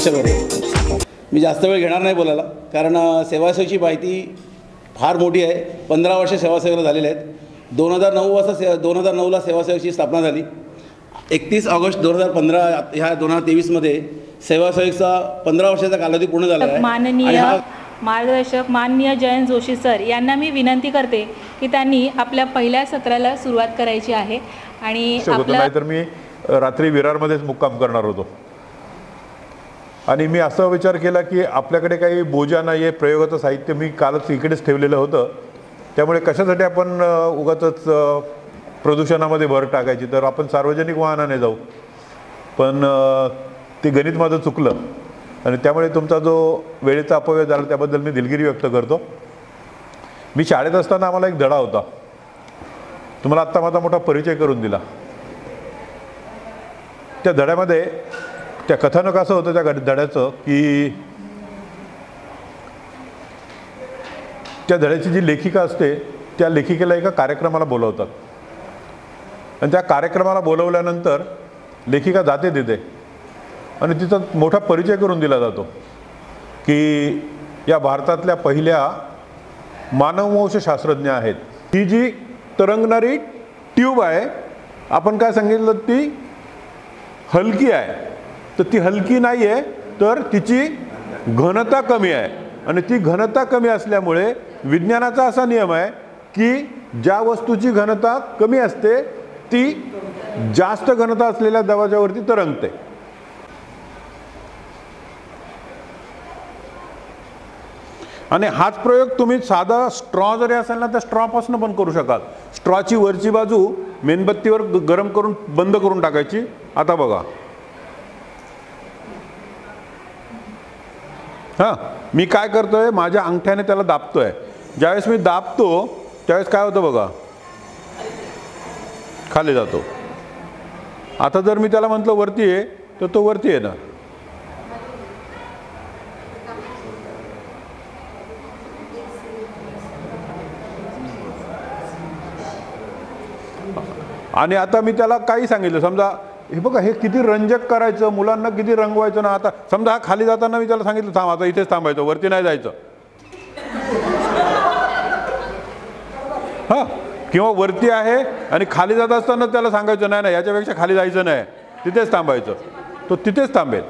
वर्षभर। मी जास्त वेळ घेणार नाही बोलायला, कारण सेवासेवेची माहिती फार मोठी आहे। 15 वर्ष सेवासेवेला झालेले आहेत। 2009ला सेवासेवेची स्थापना झाली। 31 ऑगस्ट 2015 ह्या 2023मध्ये सेवासेवेचा 15 वर्षाचा कालावधी पूर्ण झाला आहे। माननीय मार्गदर्शक माननीय जयंत जोशी सर यांना मी विनंती करते की त्यांनी आपल्या पहिल्या सत्राला सुरुवात करायची आहे आणि नाहीतर मी रात्री विरारमध्येच मुक्काम करणार होतो आणि मी असा विचार केला की आपल्याकडे काही बोजा नाही आहे, प्रयोगाचं साहित्य मी कालच इकडेच ठेवलेलं होतं, त्यामुळे कशासाठी आपण उगाचच प्रदूषणामध्ये भर टाकायची, तर आपण सार्वजनिक वाहनाने जाऊ। पण ते गणित माझं चुकलं आणि त्यामुळे तुमचा जो वेळेचा अपव्यय झाला त्याबद्दल मी दिलगिरी व्यक्त करतो। मी शाळेत असताना आम्हाला एक धडा होता, तुम्हाला आत्ता माझा मोठा परिचय करून दिला। त्या धड्यामध्ये त्या कथानक असं होतं त्या धड्याचं की त्या धड्याची जी लेखिका असते त्या लेखिकेला एका कार्यक्रमाला बोलवतात आणि त्या कार्यक्रमाला बोलवल्यानंतर लेखिका जाते तिथे आणि तिचा मोठा परिचय करून दिला जातो की या भारतातल्या पहिल्या मानववंश शास्त्रज्ञ आहेत। ही जी तरंगणारी ट्यूब आहे, आपण काय सांगितलं ती हलकी आहे, तर ती हलकी नाही आहे, तर तिची घनता कमी आहे आणि ती घनता कमी असल्यामुळे विज्ञानाचा असा नियम आहे की ज्या वस्तूची घनता कमी असते ती जास्त घनता असलेल्या दबाजावरती तरंगते। आणि हाच प्रयोग तुम्ही साधा स्ट्रॉ जरी असेल ना तर स्ट्रॉपासून पण करू शकाल। स्ट्रॉची वरची बाजू मेणबत्तीवर गरम करून बंद करून टाकायची। आता बघा, हां मी काय करतोय, माझ्या अंगठ्याने त्याला दाबतोय। ज्यावेळेस मी दाबतो त्यावेळेस काय होतं बघा, खाली जातो। आता जर मी त्याला म्हटलं वरती आहे तर तो वरती आहे ना। आणि आता मी त्याला काही सांगितलं, समजा हे बघा हे किती रंजक करायचं, मुलांना किती रंगवायचं ना। आता समजा हा खाली जाताना मी त्याला सांगितलं थांब, आता इथेच थांबायचं, वरती नाही जायचं, हां, किंवा वरती आहे आणि खाली जात असताना त्याला सांगायचं नाही नाही याच्यापेक्षा खाली जायचं नाही, तिथेच थांबायचं, तो तिथेच थांबेल।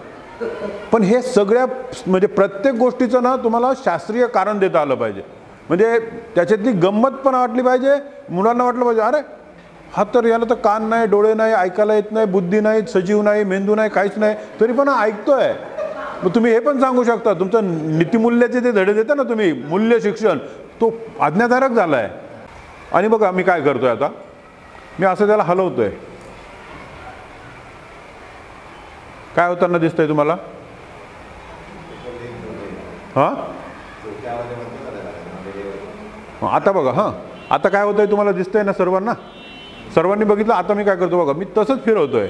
पण हे सगळ्या म्हणजे प्रत्येक गोष्टीचं ना तुम्हाला शास्त्रीय कारण देता आलं पाहिजे, म्हणजे त्याच्यातली गंमत पण वाटली पाहिजे, मुलांना वाटलं पाहिजे अरे हा तर याला तर कान नाही, डोळे नाही, ऐकायला येत नाही, बुद्धी नाही, सजीव नाही, मेंदू नाही, काहीच नाही, तरी पण ऐकतोय। मग तुम्ही हे पण सांगू शकता तुमचं नीतिमूल्याचे ते धडे देता ना तुम्ही, मूल्य शिक्षण, तो आज्ञाधारक झाला आहे। आणि बघा मी काय करतोय, आता मी असं त्याला हलवतोय, काय होताना दिसतंय तुम्हाला? हां आता बघा, हां आता काय होतंय तुम्हाला दिसतंय ना सर्वांना, सर्वांनी बघितलं। आता मी काय करतो बघा, मी तसंच फिरवतोय,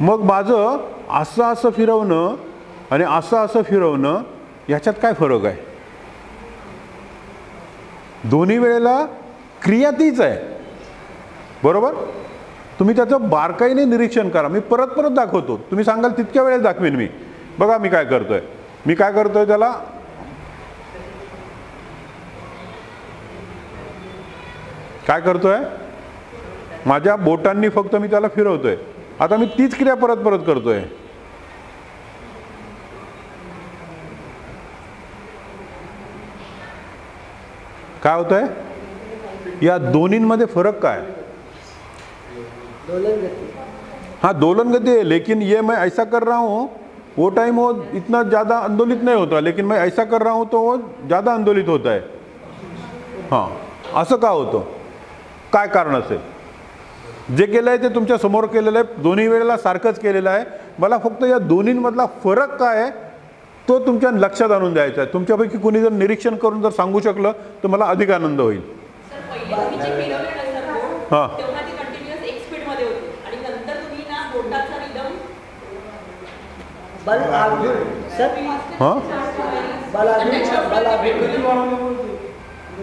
मग माझं असं असं फिरवणं आणि असं असं फिरवणं याच्यात काय फरक आहे? दोन्ही वेळेला क्रिया तीच आहे, बरोबर? तुम्ही त्याचं बारकाईने निरीक्षण करा, मी परत परत दाखवतो, तुम्ही सांगाल तितक्या वेळेस दाखवेन मी। बघा मी काय करतोय, त्याला काय करतोय, माझ्या बोटांनी फक्त मी त्याला फिरवतोय। आता मी तीच क्रिया परत परत करतोय, काय होतंय? या दोन्हींमध्ये फरक काय? हाँ दोलन गति है, लेकिन ये मैं ऐसा कर रहा हूँ वो टाइम वो इतना ज़्यादा आंदोलित नहीं होता, लेकिन मैं ऐसा कर रहा हूँ तो वो ज़्यादा आंदोलित होता है। हाँ असं का होतं, काय कारण असेल? जे केलं आहे ते तुमच्या समोर केलेलं आहे, दोन्ही वेळेला सारखंच केलेलं आहे, मला फक्त या दोन्हींमधला फरक काय आहे तो तुमच्या लक्षात आणून द्यायचा आहे। तुमच्यापैकी कुणी जर निरीक्षण करून जर सांगू शकलं तर मला अधिक आनंद होईल। हां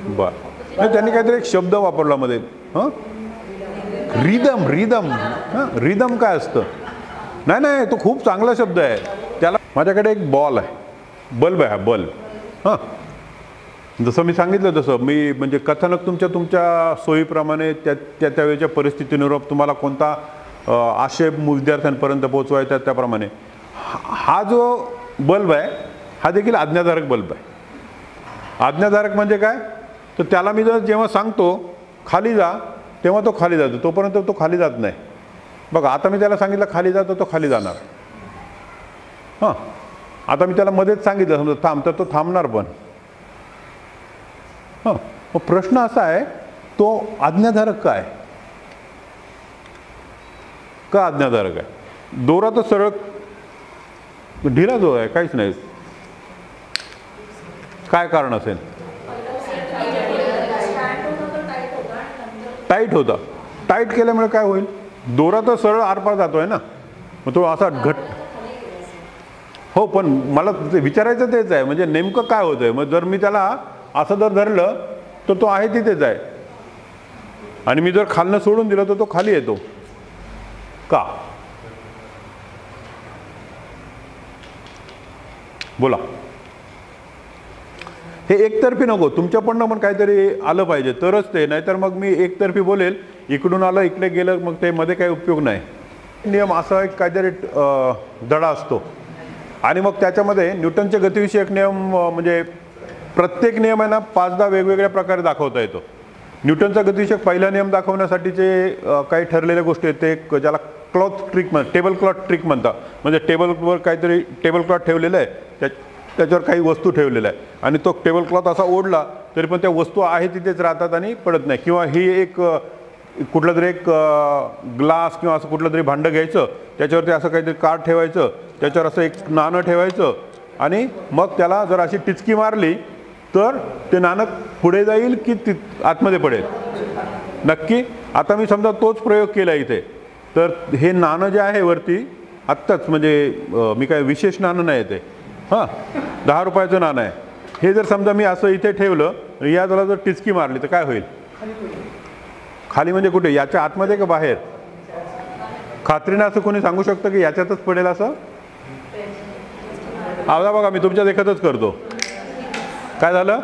बरं, त्यांनी काहीतरी एक शब्द वापरला मध्ये, हां रिदम रिदम हां, रिदम काय असतं? नाही नाही, तो खूप चांगला शब्द आहे. त्याला माझ्याकडे एक बॉल आहे, बल्ब आहे, बल्ब. हां, जसं मी सांगितलं तसं मी म्हणजे कथानक तुमच्या सोयीप्रमाणे त्या वेळेच्या परिस्थितीनुरूप तुम्हाला कोणता आशय विद्यार्थ्यांपर्यंत पोहोचवायचा त्याप्रमाणे हा जो बल्ब आहे हा देखील आज्ञाधारक बल्ब आहे. आज्ञाधारक म्हणजे काय? तर त्याला मी जेव्हा सांगतो खाली जा तेव्हा तो खाली जातो, तोपर्यंत तो खाली जात नाही. बघा, आता मी त्याला सांगितलं खाली जातो, तो खाली जाणार. हां, आता मी त्याला मध्येच सांगितलं समजा थांब, तर तो थांबणार पण. हां, मग प्रश्न असा आहे, तो आज्ञाधारक काय? का आज्ञाधारक आहे? दोरा तर सरळ ढिला जो आहे, काहीच नाही. काय कारण असेल? टाईट होता. टाईट केल्यामुळे काय होईल? दोरा तर सरळ आरपार जातोय ना, मग तो असा घट्ट. हो, पण मला विचारायचं तेच आहे, म्हणजे नेमकं काय होतंय? मग जर मी त्याला असं जर धरलं तर तो आहे तिथेच आहे, आणि मी जर खालनं सोडून दिलं तर तो खाली येतो. का? बोला. हे एकतर्फी नको, तुमच्याकडनं पण काहीतरी आलं पाहिजे तरच ते, नाहीतर मग मी एकतर्फी बोलेल, इकडून आलं इकडे गेलं, मग ते मध्ये काही उपयोग नाही. नियम असा एक काहीतरी धडा असतो, आणि मग त्याच्यामध्ये न्यूटनचे गतिविषयक नियम म्हणजे प्रत्येक नियम आहे ना 5-10 वेगवेगळ्या प्रकारे दाखवता येतो. न्यूटनचा गतिविषयक पहिला नियम दाखवण्यासाठीचे काही ठरलेल्या गोष्टी आहेत, ते ज्याला क्लॉथ ट्रिक म्हणतात, टेबल क्लॉथ ट्रिक म्हणतात. म्हणजे टेबलवर काहीतरी टेबल क्लॉथ ठेवलेलं आहे, त्याच्यावर काही वस्तू ठेवलेल्या आहे, आणि तो टेबल क्लॉथ असा ओढला तरी पण त्या वस्तू आहे तिथेच राहतात आणि पडत नाही. किंवा ही एक कुठलं तरी एक ग्लास किंवा असं कुठलं तरी भांडं घ्यायचं, त्याच्यावरती असं काहीतरी कार्ड ठेवायचं, त्याच्यावर असं एक नाणं ठेवायचं, आणि मग त्याला जर अशी टिचकी मारली तर ते नाणं पुढे जाईल की आतमध्ये पडेल? नक्की. आता मी समजा तोच प्रयोग केला इथे, तर हे नाणं जे आहे वरती आत्ताच, म्हणजे मी काय विशेष नाणं नाही ते, हां 10 रुपयाचं नाणं आहे, हे जर समजा मी असं इथे ठेवलं, या त्याला जर टिचकी मारली तर काय होईल? खाली म्हणजे कुठे? याच्या आतमध्ये का बाहेर? खात्रीनं असं कोणी सांगू शकतं की याच्यातच पडेल असं? आता बघा, मी तुमच्या देखतच करतो. काय झालं?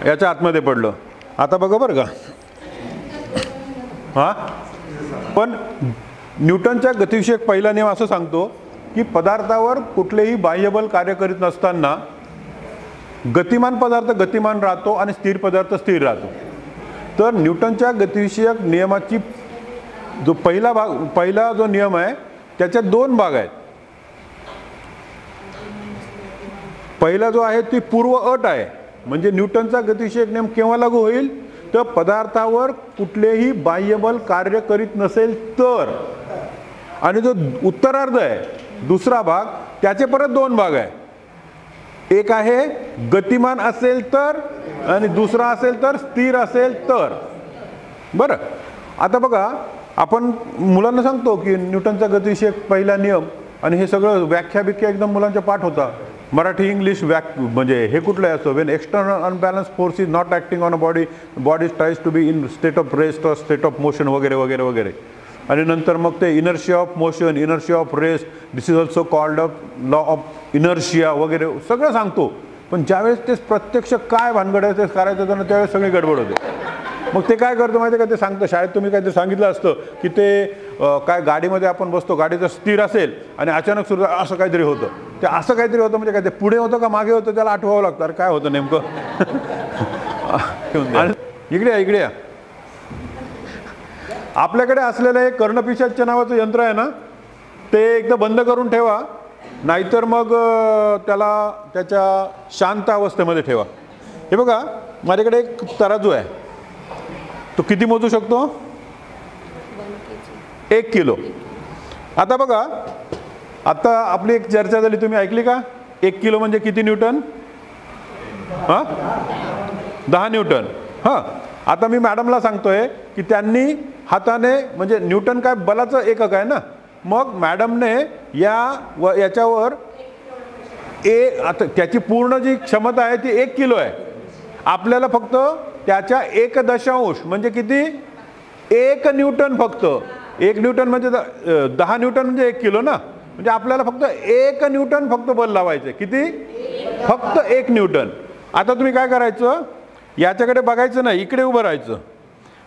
याच्या आतमध्ये पडलं. आता बघा बरं का, हां, पण न्यूटनच्या गतिविषयक पहिला नियम असं सांगतो की पदार्थावर कुठलेही बाह्यबल कार्य करीत नसताना गतिमान पदार्थ गतिमान राहतो आणि स्थिर पदार्थ स्थिर राहतो. तर न्यूटनच्या गतिविषयक नियमाची जो पहिला जो नियम आहे त्याच्यात 2 भाग आहेत. पहिला जो आहे ती पूर्व अट आहे, म्हणजे न्यूटनचा गतिविषयक नियम केव्हा लागू होईल? तर पदार्थावर कुठलेही बाह्यबल कार्य करीत नसेल तर. आणि जो उत्तरार्ध आहे दुसरा भाग, त्याचे परत 2 भाग आहे. एक आहे गतिमान असेल तर, आणि दुसरा असेल तर स्थिर असेल तर. बरं, आता बघा, आपण मुलांना सांगतो की न्यूटनचा गतिविषयक पहिला नियम, आणि हे सगळं व्याख्या बिख्या एकदम मुलांच्या पाठ होता. मराठी इंग्लिश म्हणजे हे कुठलं आहे? असं when external unbalance force is not acting on a body tries to be in state of rest और स्टेट ऑफ मोशन वगैरे वगैरे वगैरे. आणि नंतर मग ते inertia of motion, inertia of rest, this is also called a law of inertia वगैरे सगळं सांगतो. पण ज्यावेळेस ते प्रत्यक्ष काय भानगड आहे ते करायचं तर त्यावेळेस सगळी गडबड होते. मग ते काय करतं माहिती आहे का? ते सांगतं, शाळेत तुम्ही काहीतरी सांगितलं असतं की ते काय गाडीमध्ये आपण बसतो, गाडी जर स्थिर असेल आणि अचानक सुरू असं काहीतरी होतं, ते असं काहीतरी होतं म्हणजे काय, ते पुढे होतं का मागे होतं त्याला आठवावं लागतं. अरे काय होतं नेमकं? इकडे या. आपल्याकडे असलेलं एक कर्णपिशाच नावाचं यंत्र आहे ना, ते एकदा बंद करून ठेवा, नाहीतर मग त्याला त्याच्या शांत अवस्थेमध्ये ठेवा. हे बघा, माझ्याकडे एक तराजू आहे, तो किती मोजू शकतो? 1 किलो. आता बघा, आता आपली एक चर्चा झाली, तुम्ही ऐकली का? 1 किलो म्हणजे किती न्यूटन? हां 10 न्यूटन. हां, आता मी मॅडमला सांगतोय की त्यांनी हाताने, म्हणजे न्यूटन काय बलाचं एकक आहे ना, मग मॅडमने याच्यावर आता त्याची पूर्ण जी क्षमता आहे ती 1 किलो आहे. आपल्याला फक्त त्याच्या 1 दशांश म्हणजे किती? 1 न्यूटन फक्त. 1 न्यूटन म्हणजे 10 न्यूटन म्हणजे 1 किलो ना. म्हणजे आपल्याला फक्त 1 न्यूटन फक्त बल लावायचं. किती? फक्त 1 न्यूटन. आता तुम्ही काय करायचं, याच्याकडे बघायचं नाही, इकडे उभं राहायचं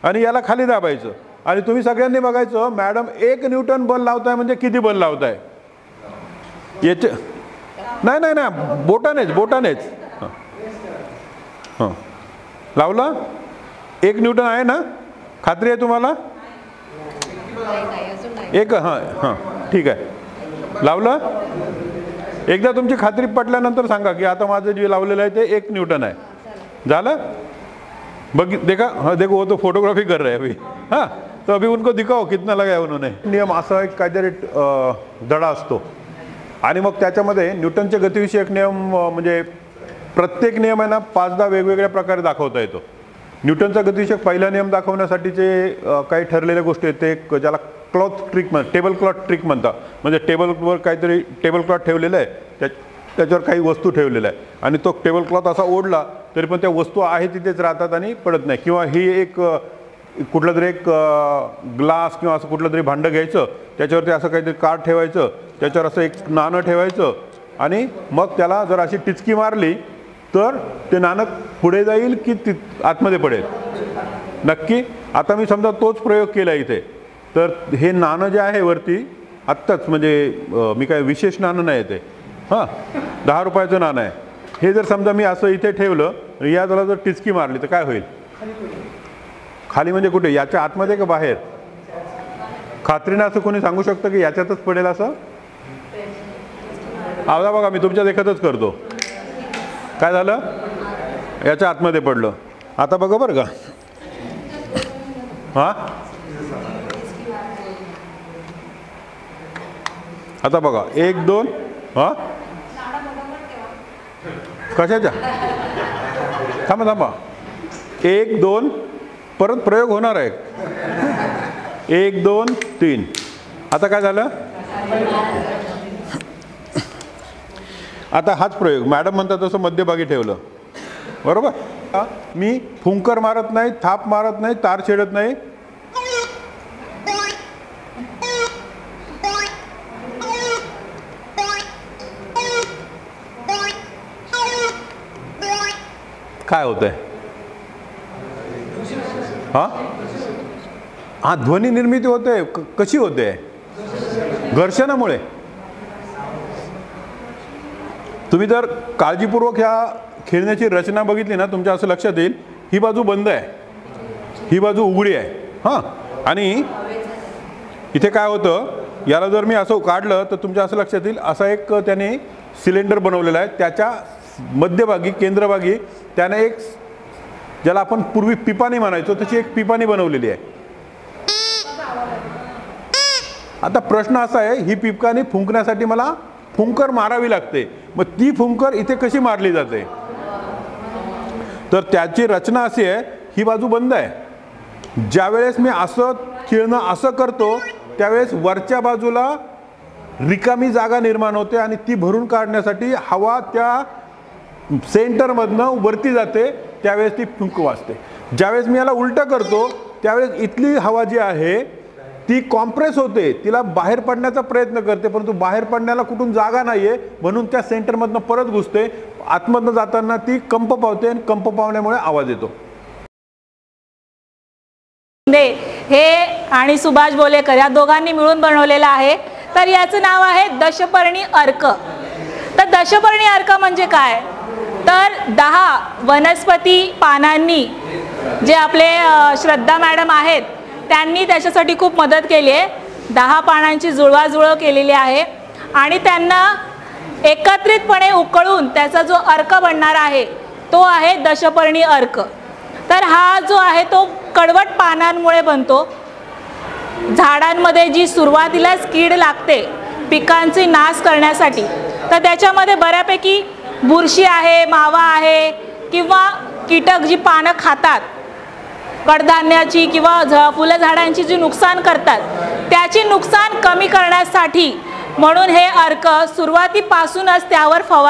आणि याला खाली दाबायचं आणि तुम्ही सगळ्यांनी बघायचं मॅडम 1 न्यूटन बल लावताय म्हणजे किती बल लावताय. याचे नाही नाही नाही बोटानेच हां लावला. 1 न्यूटन आहे ना, खात्री आहे तुम्हाला? एक हां ठीक आहे, लावलं. एकदा तुमची खात्री पटल्यानंतर सांगा की आता माझं जे लावलेलं आहे ते 1 न्यूटन आहे. झालं? देखा, हाँ देखो वो तो फोटोग्राफी कर रहे हैं अभी. हाँ तो अभी उनको दिखाओ कितना लगाया उन्होंने. नियम असा एक काहीतरी धडा असतो आणि मग त्याच्यामध्ये न्यूटनचे गतिविषयक नियम म्हणजे प्रत्येक नियम आहे ना 5-10 वेगवेगळ्या प्रकारे दाखवता येतो. न्यूटनचा गतिविषयक पहिला नियम दाखवण्यासाठीचे काही ठरलेल्या गोष्टी आहेत. ते ज्याला cloth trick table cloth trick म्हणतात. म्हणजे टेबलवर काहीतरी टेबल क्लॉथ ठेवलेलं आहे, त्याच्यावर काही वस्तू ठेवलेल्या आहे आणि तो टेबल क्लॉथ असा ओढला तरी पण त्या वस्तू आहे तिथेच राहतात आणि पडत नाही. किंवा ही एक कुठलं तरी एक ग्लास किंवा असं कुठलं तरी भांडं घ्यायचं, त्याच्यावरती असं काहीतरी कार्ड ठेवायचं, त्याच्यावर असं एक नाणं ठेवायचं आणि मग त्याला जर अशी टिचकी मारली तर ते नाणं पुढे जाईल की आतमध्ये पडेल. नक्की. आता मी समजा तोच प्रयोग केला इथे, तर हे नाणं जे आहे वरती आत्ताच म्हणजे मी काय विशेष नाणं नाही ते, हां 10 रुपयाचं नाणं आहे. हे जर समजा मी असं इथे ठेवलं, या त्याला जर टिचकी मारली तर काय होईल? खाली म्हणजे कुठे? याच्या आतमध्ये का बाहेर? खात्रीनं असं कोणी सांगू शकतं की याच्यातच पडेल असं? आता बघा मी तुमच्या देखतच करतो. काय झालं? याच्या आतमध्ये पडलं. आता बघा बरं का. हां आता बघा 1 2 हां कशाच्या? थांबा 1 2 परत प्रयोग होणार आहे. 1 2 3. आता काय झालं? आता हाच प्रयोग मॅडम म्हणतात तसं मध्यभागी ठेवलं, बरोबर. मी फुंकर मारत नाही, थाप मारत नाही, तार छेडत नाही. काय होतंय? हा ध्वनी निर्मिती होते. कशी होते? घर्षणामुळे. तुम्ही जर काळजीपूर्वक ह्या खेळण्याची रचना बघितली ना, तुमच्या असं लक्षात येईल ही बाजू बंद आहे, ही बाजू उघडी आहे. हां आणि इथे काय होतं, याला जर मी असं काढलं तर तुमच्या असं लक्षात येईल असा एक त्याने सिलेंडर बनवलेला आहे. त्याच्या मध्यभागी केंद्रभागी त्याने एक ज्याला आपण पूर्वी पिपाणी म्हणायचो तशी एक पिपाणी बनवलेली आहे. आता प्रश्न असा आहे, ही पिपाणी फुंकण्यासाठी मला फुंकर मारावी लागते. मग ती फुंकर इथे कशी मारली जाते? तर त्याची रचना अशी आहे, ही बाजू बंद आहे. ज्यावेळेस मी असं खेळणं असं करतो त्यावेळेस वरच्या बाजूला रिकामी जागा निर्माण होते आणि ती भरून काढण्यासाठी हवा त्या सेंटरमधनं वरती जाते, त्यावेळेस ती फुंक वाजते. ज्यावेळेस मी याला उलटं करतो त्यावेळेस इथली हवा जी आहे ती कॉम्प्रेस होते, तिला बाहेर पडण्याचा प्रयत्न करते, परंतु बाहेर पडण्याला कुठून जागा नाहीये म्हणून त्या सेंटरमधनं परत घुसते. आतमधनं जाताना ती कंप पावते आणि कंप पावण्यामुळे आवाज येतो. हे आणि सुभाष बोलेकर या दोघांनी मिळून बनवलेलं आहे. तर याचं नाव आहे दशपर्णी अर्क. तर दशपर्णी अर्क म्हणजे काय? तर 10 वनस्पती पानांनी जे आपले श्रद्धा मॅडम आहेत त्यांनी त्याच्यासाठी खूप मदत केली आहे. 10 पानांची जुळवाजुळव केलेली आहे आणि त्यांना एकत्रितपणे उकळून त्याचा जो अर्क बनणार आहे तो आहे दशपर्णी अर्क. तर हा जो आहे तो कडवट पानांमुळे बनतो. झाडांमध्ये जी सुरुवातीलाच कीड लागते पिकांची नाश करण्यासाठी, तर त्याच्यामध्ये बऱ्यापैकी बुरशी आहे, मावा आहे किंवा कीटक जी पानं खातात कडधान्याची किंवा फुलं झाडांची जी नुकसान करतात त्याची नुकसान कमी करण्यासाठी म्हणून हे अर्क सुरुवातीपासूनच त्यावर फवारणी